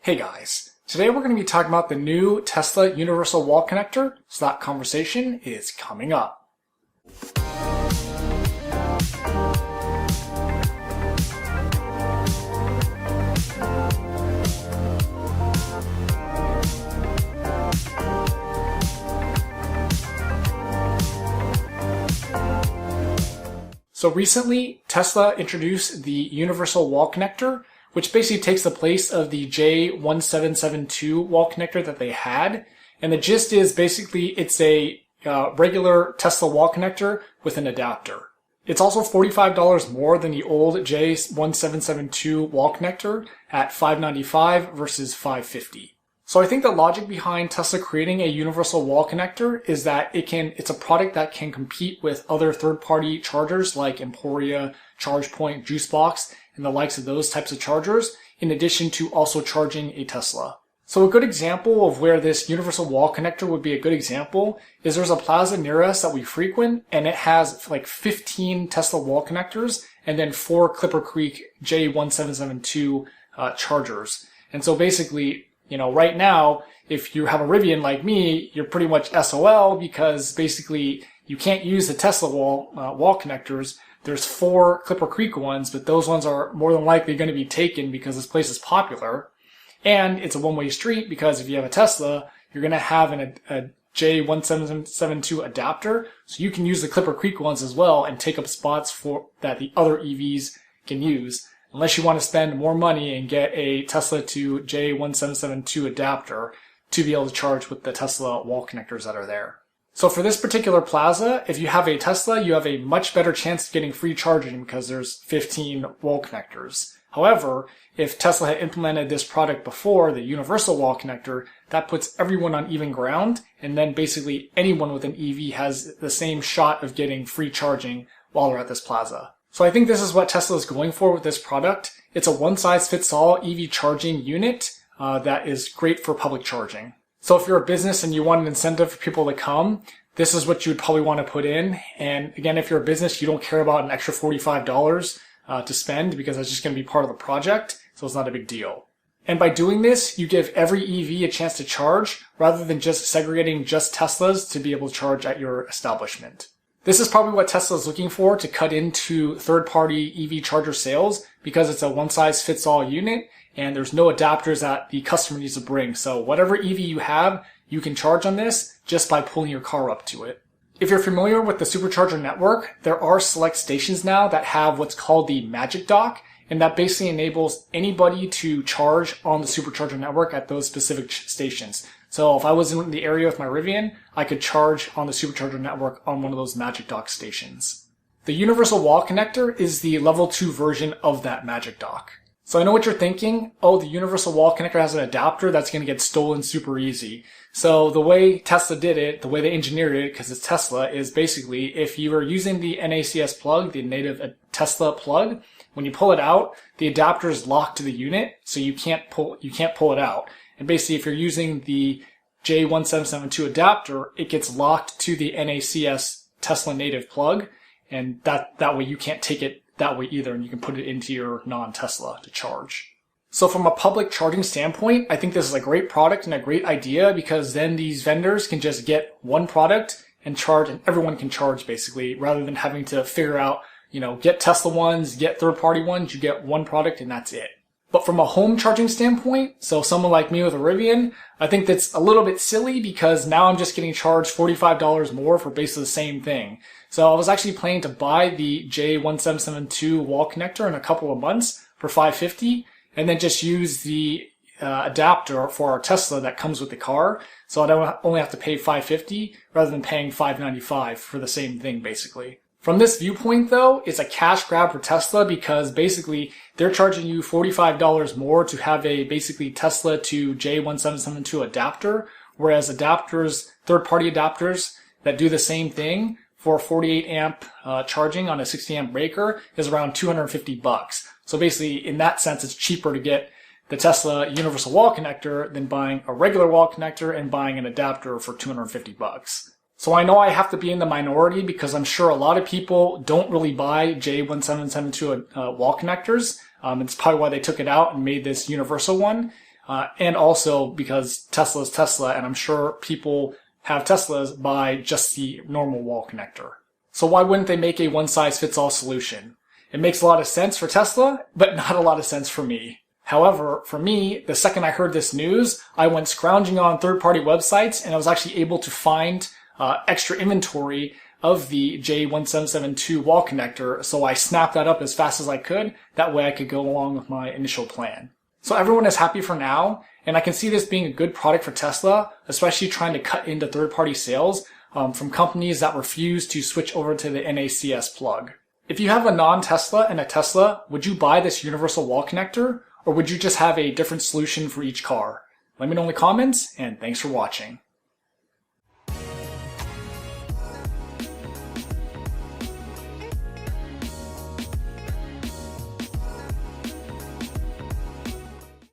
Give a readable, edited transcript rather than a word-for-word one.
Hey guys, today we're going to be talking about the new Tesla Universal Wall Connector, so that conversation is coming up. So recently, Tesla introduced the Universal Wall Connector, which basically takes the place of the J1772 wall connector that they had. And the gist is basically it's a regular Tesla wall connector with an adapter. It's also $45 more than the old J1772 wall connector at $595 versus $550. So I think the logic behind Tesla creating a universal wall connector is that it's a product that can compete with other third-party chargers like Emporia, ChargePoint, Juicebox, and the likes of those types of chargers, in addition to also charging a Tesla. So a good example of where this universal wall connector would be a good example is there's a plaza near us that we frequent, and it has like 15 Tesla wall connectors and then 4 Clipper Creek J1772 chargers. And so basically, right now, if you have a Rivian like me, you're pretty much SOL because basically you can't use the Tesla wall connectors. There's 4 Clipper Creek ones, but those ones are more than likely going to be taken because this place is popular. And it's a one-way street because if you have a Tesla, you're going to have a J1772 adapter. So you can use the Clipper Creek ones as well and take up spots that the other EVs can use. Unless you want to spend more money and get a Tesla to J1772 adapter to be able to charge with the Tesla wall connectors that are there. So for this particular plaza, if you have a Tesla, you have a much better chance of getting free charging because there's 15 wall connectors. However, if Tesla had implemented this product before, the universal wall connector, that puts everyone on even ground, and then basically anyone with an EV has the same shot of getting free charging while they're at this plaza. So I think this is what Tesla is going for with this product. It's a one-size-fits-all EV charging unit that is great for public charging. So if you're a business and you want an incentive for people to come, this is what you would probably want to put in. And again, if you're a business, you don't care about an extra $45 to spend because that's just going to be part of the project. So it's not a big deal. And by doing this, you give every EV a chance to charge rather than just segregating just Teslas to be able to charge at your establishment. This is probably what Tesla is looking for to cut into third-party EV charger sales because it's a one-size-fits-all unit and there's no adapters that the customer needs to bring. So whatever EV you have, you can charge on this just by pulling your car up to it. If you're familiar with the supercharger network, there are select stations now that have what's called the Magic Dock, and that basically enables anybody to charge on the supercharger network at those specific stations. So if I was in the area with my Rivian, I could charge on the supercharger network on one of those Magic Dock stations. The Universal Wall Connector is the level 2 version of that Magic Dock. So I know what you're thinking. Oh, the Universal Wall Connector has an adapter that's going to get stolen super easy. So the way Tesla did it, the way they engineered it, because it's Tesla, is basically if you are using the NACS plug, the native Tesla plug, when you pull it out, the adapter is locked to the unit, so you can't pull it out. And basically, if you're using the J1772 adapter, it gets locked to the NACS Tesla native plug, and that way you can't take it that way either, and you can put it into your non-Tesla to charge. So from a public charging standpoint, I think this is a great product and a great idea because then these vendors can just get one product and charge, and everyone can charge basically, rather than having to figure out, get Tesla ones, get third-party ones, you get one product and that's it. But from a home charging standpoint, so someone like me with a Rivian, I think that's a little bit silly because now I'm just getting charged $45 more for basically the same thing. So I was actually planning to buy the J1772 wall connector in a couple of months for $550 and then just use the adapter for our Tesla that comes with the car. So I don't only have to pay $550 rather than paying $595 for the same thing basically. From this viewpoint, though, it's a cash grab for Tesla because basically they're charging you $45 more to have a basically Tesla to J1772 adapter, whereas third-party adapters that do the same thing for 48 amp charging on a 60 amp breaker is around $250. So basically, in that sense, it's cheaper to get the Tesla Universal Wall Connector than buying a regular wall connector and buying an adapter for $250. So I know I have to be in the minority because I'm sure a lot of people don't really buy J1772 wall connectors. It's probably why they took it out and made this universal one. and also because Tesla is Tesla, and I'm sure people have Teslas buy just the normal wall connector. So why wouldn't they make a one-size-fits-all solution? It makes a lot of sense for Tesla, but not a lot of sense for me. However, for me, the second I heard this news, I went scrounging on third-party websites, and I was actually able to find extra inventory of the J1772 wall connector, so I snapped that up as fast as I could. That way I could go along with my initial plan. So everyone is happy for now, and I can see this being a good product for Tesla, especially trying to cut into third-party sales from companies that refuse to switch over to the NACS plug. If you have a non-Tesla and a Tesla, would you buy this universal wall connector, or would you just have a different solution for each car? Let me know in the comments, and thanks for watching.